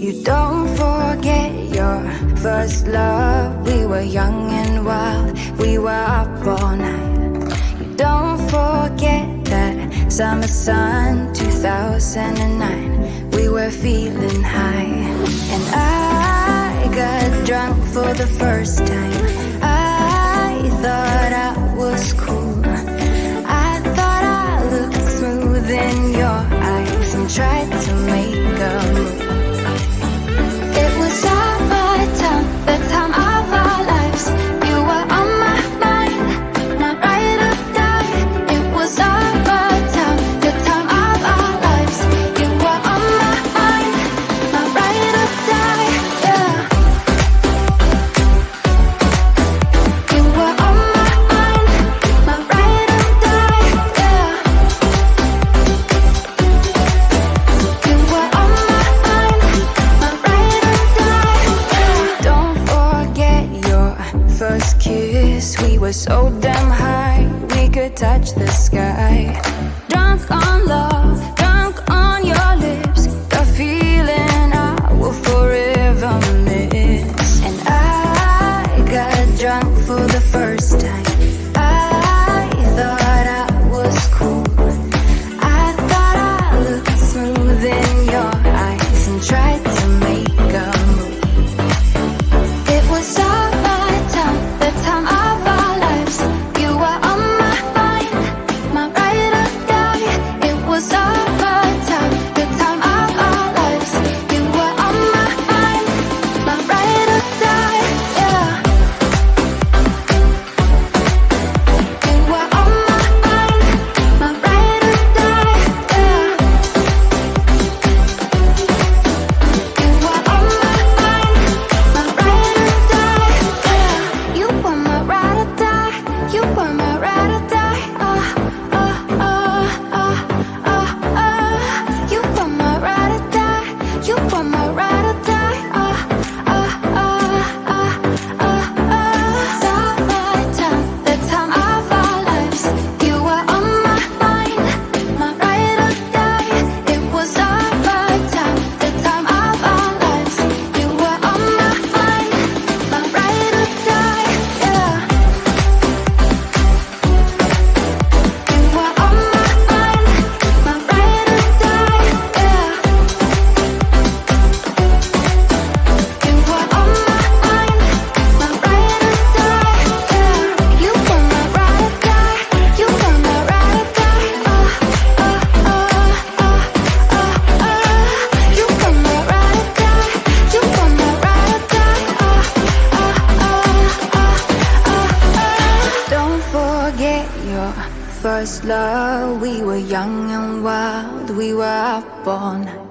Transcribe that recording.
You don't forget your first love. We were young and wild, we were up all night. You don't forget that summer sun 2009. We were feeling high, and I got drunk for the first time. I thought I was cool. I thought I looked smooth in your eyes and tried to make a move. It was our time, the time of our lives. You were on my mind, my ride or die. It was our time, the time of our lives. You were on my mind, my ride or die. Yeah. You were on my mind, my ride or die. Yeah. You were on my mind, my ride or die. Yeah. Don't forget your first kiss. We were so damn high, we could touch the sky. Drunk on love, drunk on your lips, the feeling I will forever miss. And I got drunk for the first time. I thought I was cool. I thought I looked smooth in your eyes and tried to make a move. It was our time, the time of our lives. You were on my mind, my ride or die. It was our time, the time of our lives. You were on my mind, my ride or die. Yeah. You were on my mind, my ride or die. Yeah. You were on my mind, my ride or die. Yeah. You were my ride or die. You were my ride or die. You were my ride or die. You were my ride or die. Summertime, the time of our lives. You were on my mind, my ride or die. It was our time, the time of our lives. You were on my mind, my ride or die. Yeah. You were on my mind, my ride or die. Yeah. You were on my mind, my ride or die. Yeah. You were my ride or die. You were my ride or die. You were my ride or die. You were my ride or die. Don't forget your first love. We were young and wild, we were up all night.